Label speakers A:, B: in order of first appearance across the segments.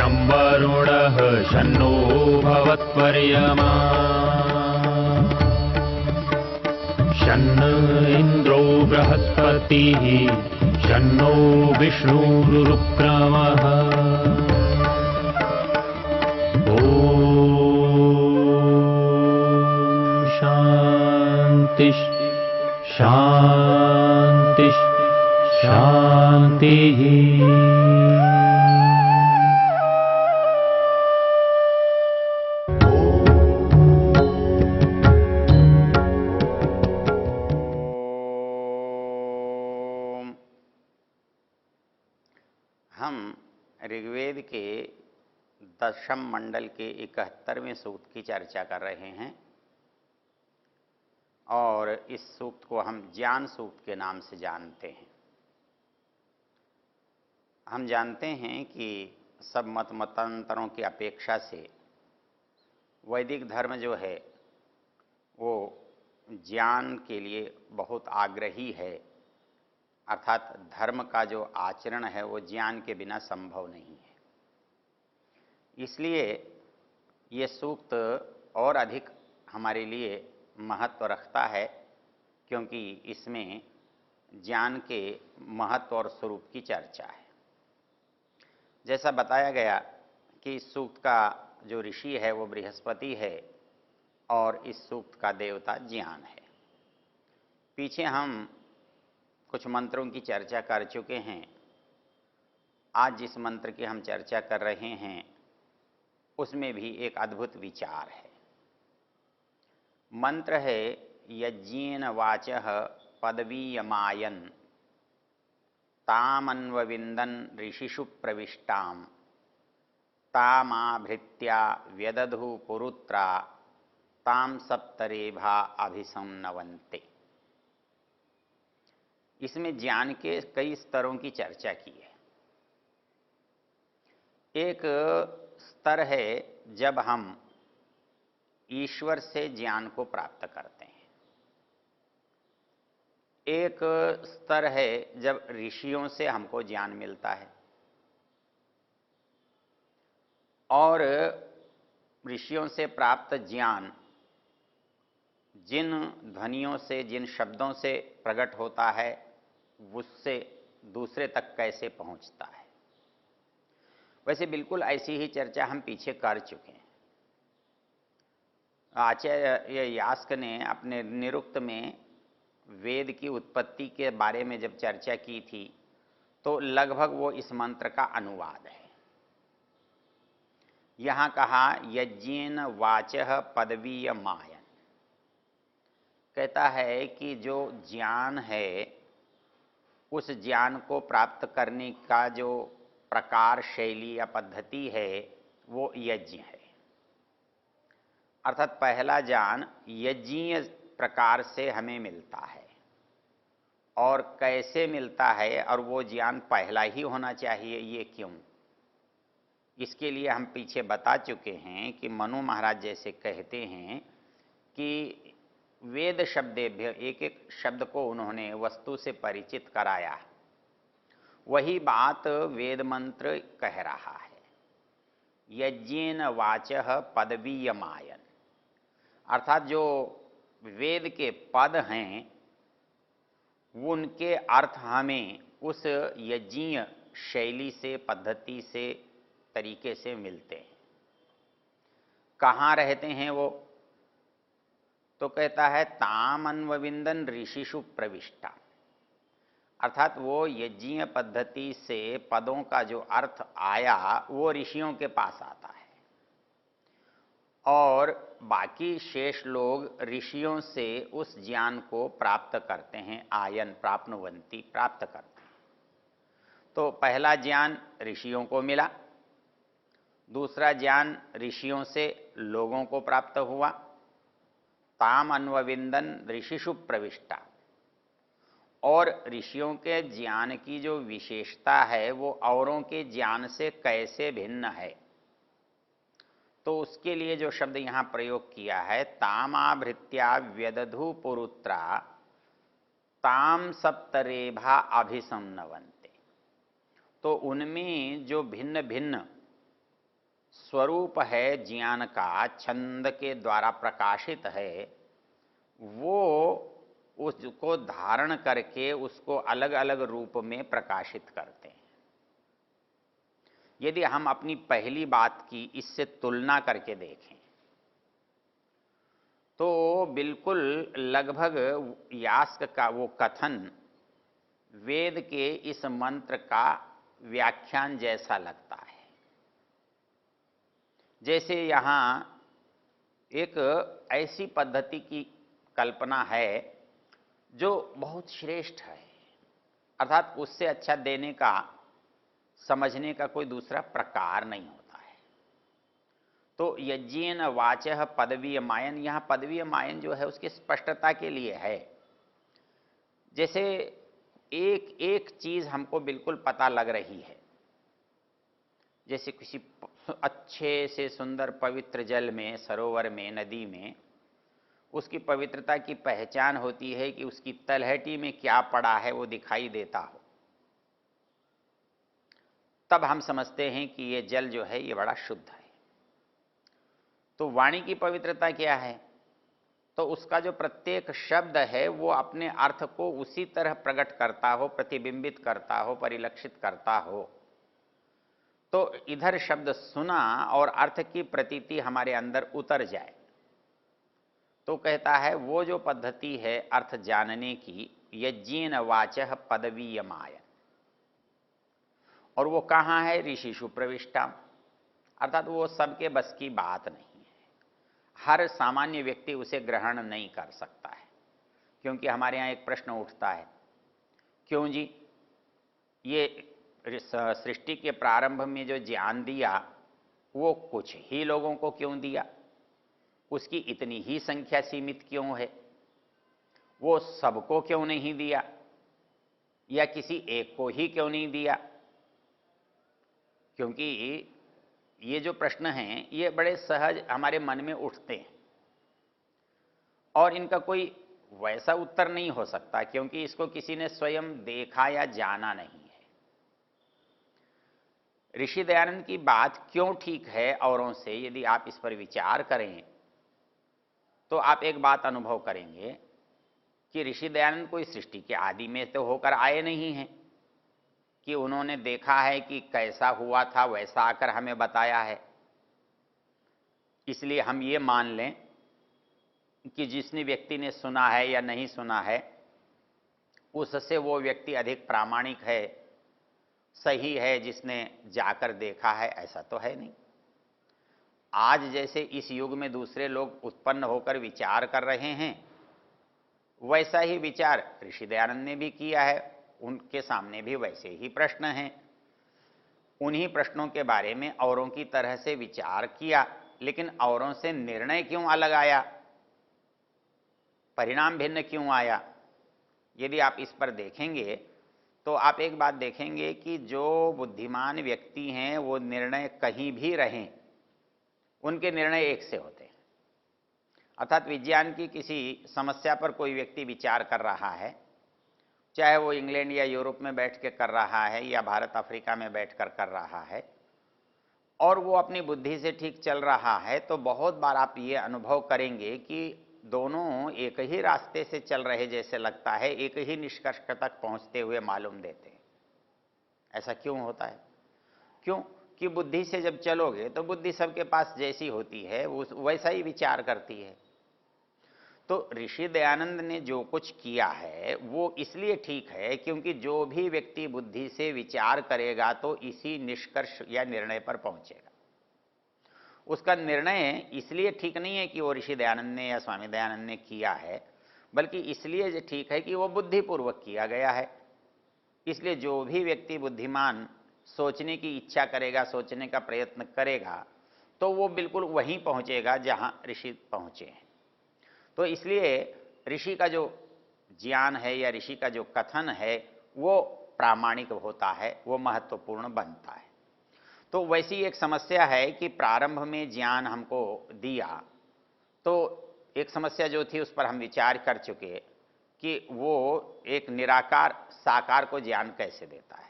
A: शं वरुणः शन्नो भवत्वर्यमा शन्न इन्द्रो बृहस्पतिः शन्नो विष्णुरुक्रमः ॐ शान्ति शान्ति शान्तिः।
B: हम ऋग्वेद के 10वें मंडल के 71वें सूक्त की चर्चा कर रहे हैं और इस सूक्त को हम ज्ञान सूक्त के नाम से जानते हैं। हम जानते हैं कि सब मतांतरों की अपेक्षा से वैदिक धर्म जो है वो ज्ञान के लिए बहुत आग्रही है, अर्थात धर्म का जो आचरण है वो ज्ञान के बिना संभव नहीं है। इसलिए ये सूक्त और अधिक हमारे लिए महत्व रखता है, क्योंकि इसमें ज्ञान के महत्व और स्वरूप की चर्चा है। जैसा बताया गया कि इस सूक्त का जो ऋषि है वो बृहस्पति है और इस सूक्त का देवता ज्ञान है। पीछे हम कुछ मंत्रों की चर्चा कर चुके हैं। आज जिस मंत्र की हम चर्चा कर रहे हैं उसमें भी एक अद्भुत विचार है। मंत्र है यज्ञेन वाचः पदवीयमायन तामन्वविंदन ऋषिषु प्रविष्टां तामाभृत्या व्यदधु पुरुत्रा ताम सप्तरेभा अभिसंनवन्ते। इसमें ज्ञान के कई स्तरों की चर्चा की है। एक स्तर है जब हम ईश्वर से ज्ञान को प्राप्त करते हैं। एक स्तर है जब ऋषियों से हमको ज्ञान मिलता है और ऋषियों से प्राप्त ज्ञान जिन ध्वनियों से, जिन शब्दों से प्रकट होता है उससे दूसरे तक कैसे पहुंचता है। वैसे बिल्कुल ऐसी ही चर्चा हम पीछे कर चुके हैं। आचार्य यास्क ने अपने निरुक्त में वेद की उत्पत्ति के बारे में जब चर्चा की थी तो लगभग वो इस मंत्र का अनुवाद है। यहाँ कहा यज्ञेन वाचः पदवीयमायन, कहता है कि जो ज्ञान है उस ज्ञान को प्राप्त करने का जो प्रकार, शैली या पद्धति है वो यज्ञ है। अर्थात पहला ज्ञान यज्ञीय प्रकार से हमें मिलता है। और कैसे मिलता है और वो ज्ञान पहला ही होना चाहिए, ये क्यों? इसके लिए हम पीछे बता चुके हैं कि मनु महाराज जैसे कहते हैं कि वेद शब्देभ्य, एक एक शब्द को उन्होंने वस्तु से परिचित कराया। वही बात वेद मंत्र कह रहा है। यज्ञेन वाचः पदवीयमायन, अर्थात जो वेद के पद हैं उनके अर्थ हमें उस यज्ञीय शैली से, पद्धति से, तरीके से मिलते हैं। कहाँ रहते हैं वो? तो कहता है तामन्वविंदन ऋषिषु प्रविष्टा, अर्थात वो यज्ञीय पद्धति से पदों का जो अर्थ आया वो ऋषियों के पास आता है और बाकी शेष लोग ऋषियों से उस ज्ञान को प्राप्त करते हैं। आयन प्राप्नुवन्ति, प्राप्त करते हैं। तो पहला ज्ञान ऋषियों को मिला, दूसरा ज्ञान ऋषियों से लोगों को प्राप्त हुआ। ताम अन्वविंदन ऋषिषु प्रविष्टा, और ऋषियों के ज्ञान की जो विशेषता है वो औरों के ज्ञान से कैसे भिन्न है, तो उसके लिए जो शब्द यहाँ प्रयोग किया है तामाभृत्या व्यदधु पुरुत्रा ताम सप्तरेभा अभिसंनवन्ते, तो उनमें जो भिन्न भिन्न स्वरूप है ज्ञान का, छंद के द्वारा प्रकाशित है, वो उसको धारण करके उसको अलग अलग रूप में प्रकाशित करते हैं। यदि हम अपनी पहली बात की इससे तुलना करके देखें तो बिल्कुल लगभग यास्क का वो कथन वेद के इस मंत्र का व्याख्यान जैसा लगता है। जैसे यहाँ एक ऐसी पद्धति की कल्पना है जो बहुत श्रेष्ठ है, अर्थात उससे अच्छा देने का, समझने का कोई दूसरा प्रकार नहीं होता है। तो यज्ञेन वाचः पदवीय मायन, यहाँ पदवीय मायन जो है उसकी स्पष्टता के लिए है। जैसे एक एक चीज हमको बिल्कुल पता लग रही है, जैसे किसी अच्छे से सुंदर पवित्र जल में, सरोवर में, नदी में उसकी पवित्रता की पहचान होती है कि उसकी तलहटी में क्या पड़ा है वो दिखाई देता हो, तब हम समझते हैं कि ये जल जो है ये बड़ा शुद्ध है। तो वाणी की पवित्रता क्या है? तो उसका जो प्रत्येक शब्द है वो अपने अर्थ को उसी तरह प्रकट करता हो, प्रतिबिंबित करता हो, परिलक्षित करता हो। तो इधर शब्द सुना और अर्थ की प्रतीति हमारे अंदर उतर जाए, तो कहता है वो जो पद्धति है अर्थ जानने की, यज्ञेन वाचः पदवीयमायन, और वो कहाँ है? ऋषिषु प्रविष्टाम, अर्थात वो सबके बस की बात नहीं है, हर सामान्य व्यक्ति उसे ग्रहण नहीं कर सकता है। क्योंकि हमारे यहाँ एक प्रश्न उठता है, क्यों जी ये सृष्टि के प्रारंभ में जो ज्ञान दिया वो कुछ ही लोगों को क्यों दिया? उसकी इतनी ही संख्या सीमित क्यों है? वो सबको क्यों नहीं दिया, या किसी एक को ही क्यों नहीं दिया? क्योंकि ये जो प्रश्न हैं ये बड़े सहज हमारे मन में उठते हैं और इनका कोई वैसा उत्तर नहीं हो सकता, क्योंकि इसको किसी ने स्वयं देखा या जाना नहीं है। ऋषि दयानंद की बात क्यों ठीक है औरों से, यदि आप इस पर विचार करें तो आप एक बात अनुभव करेंगे कि ऋषि दयानंद कोई सृष्टि के आदि में तो होकर आए नहीं हैं कि उन्होंने देखा है कि कैसा हुआ था वैसा आकर हमें बताया है, इसलिए हम ये मान लें कि जिसने व्यक्ति ने सुना है या नहीं सुना है उससे वो व्यक्ति अधिक प्रामाणिक है, सही है जिसने जाकर देखा है, ऐसा तो है नहीं। आज जैसे इस युग में दूसरे लोग उत्पन्न होकर विचार कर रहे हैं, वैसा ही विचार ऋषि दयानंद ने भी किया है, उनके सामने भी वैसे ही प्रश्न हैं। उन्हीं प्रश्नों के बारे में औरों की तरह से विचार किया, लेकिन औरों से निर्णय क्यों अलग आया, परिणाम भिन्न क्यों आया? यदि आप इस पर देखेंगे तो आप एक बात देखेंगे कि जो बुद्धिमान व्यक्ति हैं वो निर्णय कहीं भी रहें, उनके निर्णय एक से होते हैं। अर्थात विज्ञान की किसी समस्या पर कोई व्यक्ति विचार कर रहा है, चाहे वो इंग्लैंड या यूरोप में बैठ के कर रहा है या भारत अफ्रीका में बैठकर कर रहा है, और वो अपनी बुद्धि से ठीक चल रहा है, तो बहुत बार आप ये अनुभव करेंगे कि दोनों एक ही रास्ते से चल रहे जैसे लगता है, एक ही निष्कर्ष तक पहुंचते हुए मालूम देते हैं। ऐसा क्यों होता है? क्यों कि बुद्धि से जब चलोगे तो बुद्धि सबके पास जैसी होती है वो वैसा ही विचार करती है। तो ऋषि दयानंद ने जो कुछ किया है वो इसलिए ठीक है क्योंकि जो भी व्यक्ति बुद्धि से विचार करेगा तो इसी निष्कर्ष या निर्णय पर पहुंचेगा। उसका निर्णय इसलिए ठीक नहीं है कि वो ऋषि दयानंद ने या स्वामी दयानंद ने किया है, बल्कि इसलिए ठीक है कि वो बुद्धिपूर्वक किया गया है। इसलिए जो भी व्यक्ति बुद्धिमान सोचने की इच्छा करेगा, सोचने का प्रयत्न करेगा, तो वो बिल्कुल वहीं पहुंचेगा जहां ऋषि पहुंचे हैं। तो इसलिए ऋषि का जो ज्ञान है या ऋषि का जो कथन है वो प्रामाणिक होता है, वो महत्वपूर्ण बनता है। तो वैसी एक समस्या है कि प्रारंभ में ज्ञान हमको दिया, तो एक समस्या जो थी उस पर हम विचार कर चुके कि वो एक निराकार साकार को ज्ञान कैसे देता है।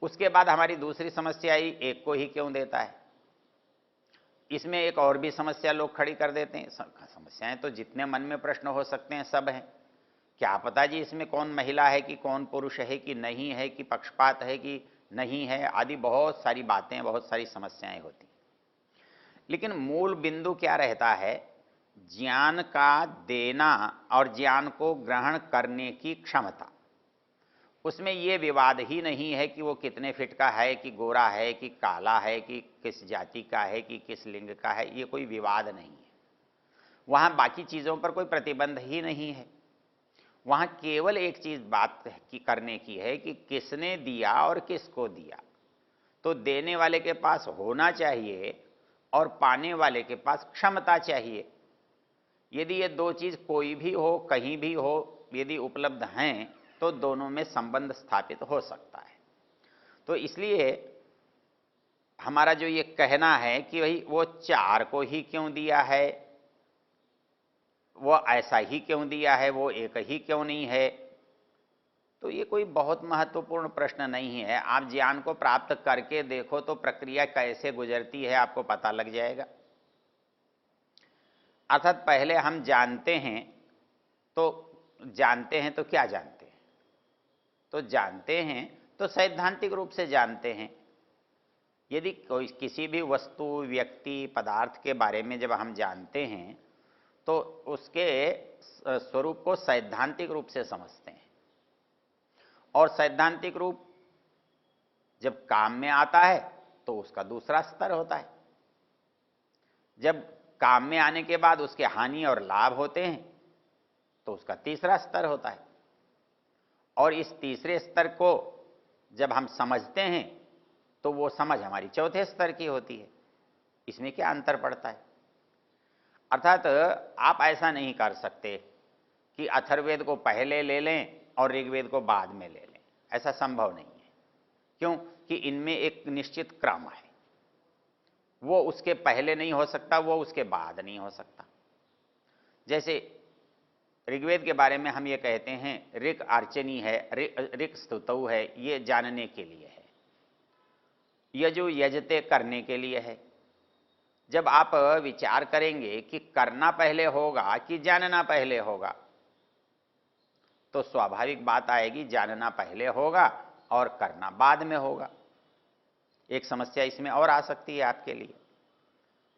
B: उसके बाद हमारी दूसरी समस्या आई, एक को ही क्यों देता है? इसमें एक और भी समस्या लोग खड़ी कर देते हैं। समस्याएं तो जितने मन में प्रश्न हो सकते हैं सब हैं। क्या पता जी इसमें कौन महिला है कि कौन पुरुष है कि नहीं है, कि पक्षपात है कि नहीं है, आदि बहुत सारी बातें, बहुत सारी समस्याएं होती। लेकिन मूल बिंदु क्या रहता है? ज्ञान का देना और ज्ञान को ग्रहण करने की क्षमता। उसमें ये विवाद ही नहीं है कि वो कितने फिट का है, कि गोरा है, कि काला है, कि किस जाति का है, कि किस लिंग का है, ये कोई विवाद नहीं है। वहाँ बाकी चीज़ों पर कोई प्रतिबंध ही नहीं है। वहाँ केवल एक चीज़ बात की करने की है कि किसने दिया और किसको दिया। तो देने वाले के पास होना चाहिए और पाने वाले के पास क्षमता चाहिए। यदि ये दो चीज़ कोई भी हो, कहीं भी हो, यदि उपलब्ध हैं तो दोनों में संबंध स्थापित हो सकता है। तो इसलिए हमारा जो ये कहना है कि भाई वो 4 को ही क्यों दिया है, वो ऐसा ही क्यों दिया है, वो एक ही क्यों नहीं है, तो ये कोई बहुत महत्वपूर्ण प्रश्न नहीं है। आप ज्ञान को प्राप्त करके देखो तो प्रक्रिया कैसे गुजरती है आपको पता लग जाएगा। अर्थात पहले हम जानते हैं तो क्या जानते हैं? तो जानते हैं तो सैद्धांतिक रूप से जानते हैं। यदि कोई किसी भी वस्तु, व्यक्ति, पदार्थ के बारे में जब हम जानते हैं तो उसके स्वरूप को सैद्धांतिक रूप से समझते हैं। और सैद्धांतिक रूप जब काम में आता है तो उसका दूसरा स्तर होता है। जब काम में आने के बाद उसके हानि और लाभ होते हैं तो उसका तीसरा स्तर होता है। और इस तीसरे स्तर को जब हम समझते हैं तो वो समझ हमारी चौथे स्तर की होती है। इसमें क्या अंतर पड़ता है? अर्थात आप ऐसा नहीं कर सकते कि अथर्ववेद को पहले ले लें और ऋग्वेद को बाद में ले लें। ऐसा संभव नहीं है। क्यों? कि इनमें एक निश्चित क्रम है। वो उसके पहले नहीं हो सकता, वो उसके बाद नहीं हो सकता। जैसे ऋग्वेद के बारे में हम ये कहते हैं ऋक अर्चनी है, ऋक स्तुतौ है, ये जानने के लिए है। यजु यजते करने के लिए है। जब आप विचार करेंगे कि करना पहले होगा कि जानना पहले होगा, तो स्वाभाविक बात आएगी जानना पहले होगा और करना बाद में होगा। एक समस्या इसमें और आ सकती है आपके लिए।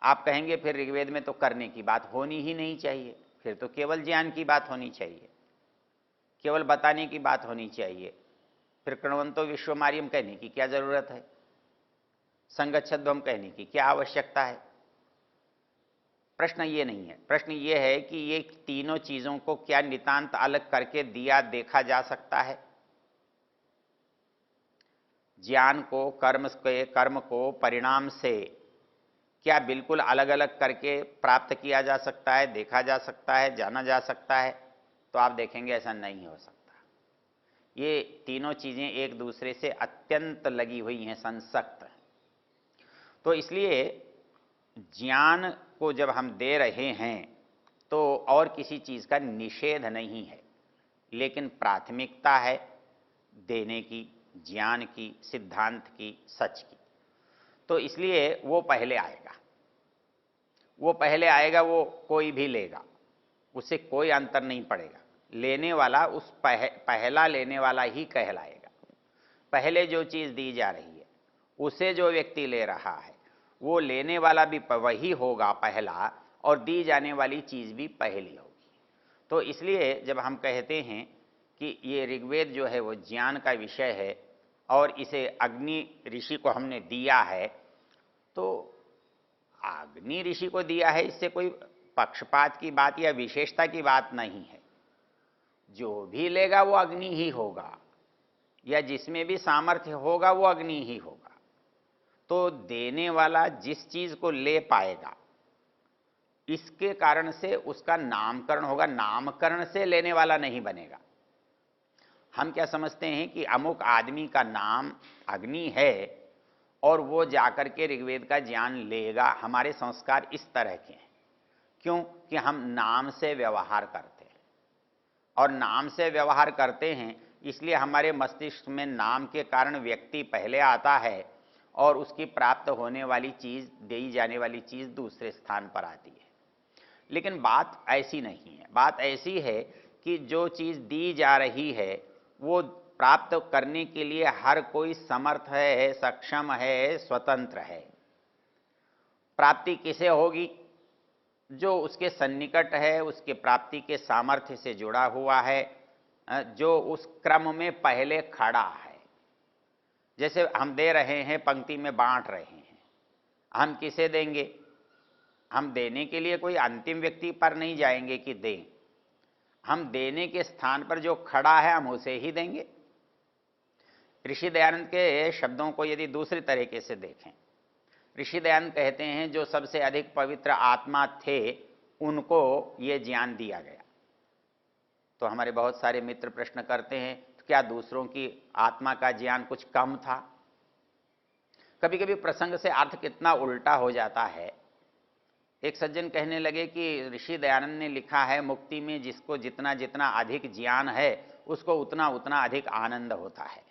B: आप कहेंगे फिर ऋग्वेद में तो करने की बात होनी ही नहीं चाहिए, फिर तो केवल ज्ञान की बात होनी चाहिए, केवल बताने की बात होनी चाहिए। फिर कृण्वन्तो विश्वमार्यम कहने की क्या जरूरत है? संगच्छध्वम कहने की क्या आवश्यकता है? प्रश्न ये नहीं है। प्रश्न ये है कि ये तीनों चीजों को क्या नितांत अलग करके दिया देखा जा सकता है? ज्ञान को, कर्म को परिणाम से क्या बिल्कुल अलग अलग करके प्राप्त किया जा सकता है, देखा जा सकता है, जाना जा सकता है? तो आप देखेंगे ऐसा नहीं हो सकता। ये तीनों चीजें एक दूसरे से अत्यंत लगी हुई हैं, संसक्त हैं। तो इसलिए ज्ञान को जब हम दे रहे हैं तो और किसी चीज का निषेध नहीं है, लेकिन प्राथमिकता है देने की, ज्ञान की, सिद्धांत की, सच की। तो इसलिए वो पहले आएगा। वो कोई भी लेगा, उससे कोई अंतर नहीं पड़ेगा। लेने वाला उस पहला लेने वाला ही कहलाएगा। पहले जो चीज दी जा रही है उसे जो व्यक्ति ले रहा है वो लेने वाला भी वही होगा पहला, और दी जाने वाली चीज भी पहली होगी। तो इसलिए जब हम कहते हैं कि ये ऋग्वेद जो है वो ज्ञान का विषय है और इसे अग्नि ऋषि को हमने दिया है, तो अग्नि ऋषि को दिया है, इससे कोई पक्षपात की बात या विशेषता की बात नहीं है। जो भी लेगा वो अग्नि ही होगा, या जिसमें भी सामर्थ्य होगा वो अग्नि ही होगा। तो देने वाला जिस चीज को ले पाएगा इसके कारण से उसका नामकरण होगा, नामकरण से लेने वाला नहीं बनेगा। हम क्या समझते हैं कि अमुक आदमी का नाम अग्नि है और वो जाकर के ऋग्वेद का ज्ञान लेगा। हमारे संस्कार इस तरह के हैं। क्यों? कि हम नाम से व्यवहार करते हैं, और नाम से व्यवहार करते हैं इसलिए हमारे मस्तिष्क में नाम के कारण व्यक्ति पहले आता है और उसकी प्राप्त होने वाली चीज, दी जाने वाली चीज दूसरे स्थान पर आती है। लेकिन बात ऐसी नहीं है। बात ऐसी है कि जो चीज दी जा रही है वो प्राप्त करने के लिए हर कोई समर्थ है, सक्षम है, स्वतंत्र है। प्राप्ति किसे होगी? जो उसके सन्निकट है, उसके प्राप्ति के सामर्थ्य से जुड़ा हुआ है, जो उस क्रम में पहले खड़ा है। जैसे हम दे रहे हैं, पंक्ति में बांट रहे हैं, हम किसे देंगे? हम देने के लिए कोई अंतिम व्यक्ति पर नहीं जाएंगे कि दें। हम देने के स्थान पर जो खड़ा है हम उसे ही देंगे। ऋषि दयानंद के शब्दों को यदि दूसरी तरीके से देखें, ऋषि दयानंद कहते हैं जो सबसे अधिक पवित्र आत्मा थे उनको ये ज्ञान दिया गया। तो हमारे बहुत सारे मित्र प्रश्न करते हैं, तो क्या दूसरों की आत्मा का ज्ञान कुछ कम था? कभी कभी प्रसंग से अर्थ कितना उल्टा हो जाता है। एक सज्जन कहने लगे कि ऋषि दयानंद ने लिखा है मुक्ति में जिसको जितना जितना अधिक ज्ञान है उसको उतना उतना अधिक आनंद होता है।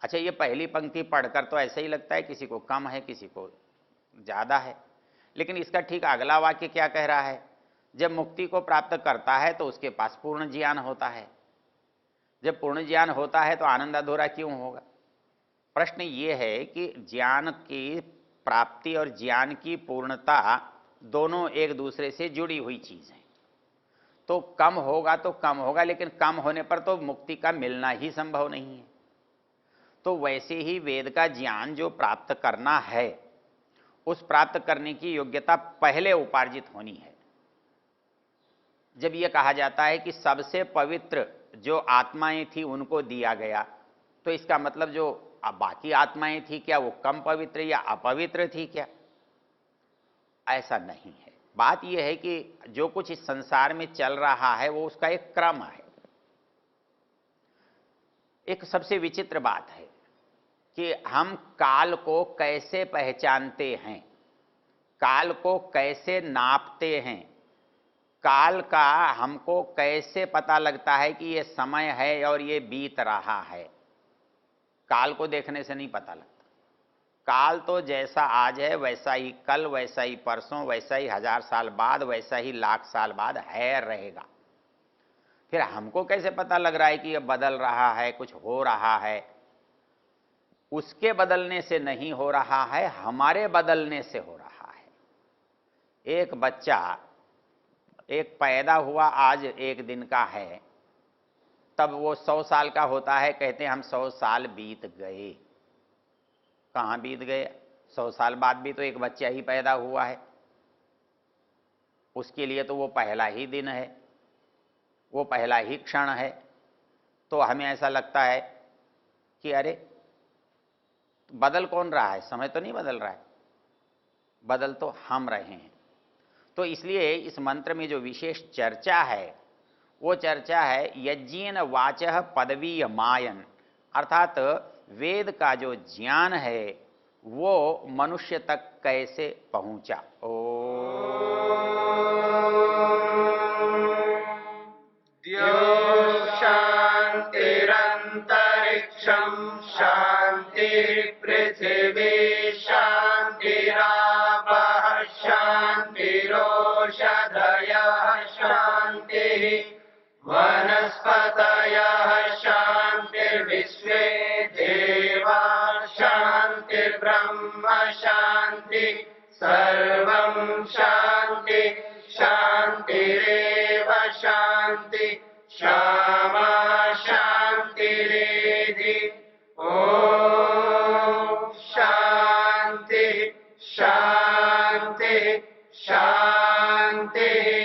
B: अच्छा, ये पहली पंक्ति पढ़कर तो ऐसा ही लगता है किसी को कम है, किसी को ज्यादा है। लेकिन इसका ठीक अगला वाक्य क्या कह रहा है? जब मुक्ति को प्राप्त करता है तो उसके पास पूर्ण ज्ञान होता है। जब पूर्ण ज्ञान होता है तो आनंद अधूरा क्यों होगा? प्रश्न ये है कि ज्ञान की प्राप्ति और ज्ञान की पूर्णता दोनों एक दूसरे से जुड़ी हुई चीज है। तो कम होगा तो कम होगा, लेकिन कम होने पर तो मुक्ति का मिलना ही संभव नहीं है। तो वैसे ही वेद का ज्ञान जो प्राप्त करना है उस प्राप्त करने की योग्यता पहले उपार्जित होनी है। जब यह कहा जाता है कि सबसे पवित्र जो आत्माएं थी उनको दिया गया, तो इसका मतलब जो बाकी आत्माएं थी क्या वो कम पवित्र या अपवित्र थी क्या? ऐसा नहीं है। बात यह है कि जो कुछ इस संसार में चल रहा है वो उसका एक क्रम है। एक सबसे विचित्र बात है कि हम काल को कैसे पहचानते हैं, काल को कैसे नापते हैं, काल का हमको कैसे पता लगता है कि ये समय है और ये बीत रहा है। काल को देखने से नहीं पता लगता। काल तो जैसा आज है वैसा ही कल, वैसा ही परसों, वैसा ही 1000 साल बाद, वैसा ही लाख साल बाद है, रहेगा। फिर हमको कैसे पता लग रहा है कि ये बदल रहा है, कुछ हो रहा है? उसके बदलने से नहीं हो रहा है, हमारे बदलने से हो रहा है। एक बच्चा एक पैदा हुआ आज एक दिन का है, तब वो 100 साल का होता है, कहते हैं हम 100 साल बीत गए। कहाँ बीत गए? 100 साल बाद भी तो एक बच्चा ही पैदा हुआ है, उसके लिए तो वो पहला ही दिन है, वो पहला ही क्षण है। तो हमें ऐसा लगता है कि अरे बदल कौन रहा है? समय तो नहीं बदल रहा है, बदल तो हम रहे हैं। तो इसलिए इस मंत्र में जो विशेष चर्चा है वो चर्चा है यज्ञेन वाचः पदवीय मायन, अर्थात वेद का जो ज्ञान है वो मनुष्य तक कैसे पहुंचा।
C: शांतिरंतरिक्षं शांति पृथिवी शांतिरापः शांतिरोषधयः शांतिः वनस्पतयः शांतिर्विश्वे देवा शांतिर्ब्रह्म शांति सर्वं शांति शांतिरेव शांति क्षमा शांतिरेधि। ओम शांति शांति शांति।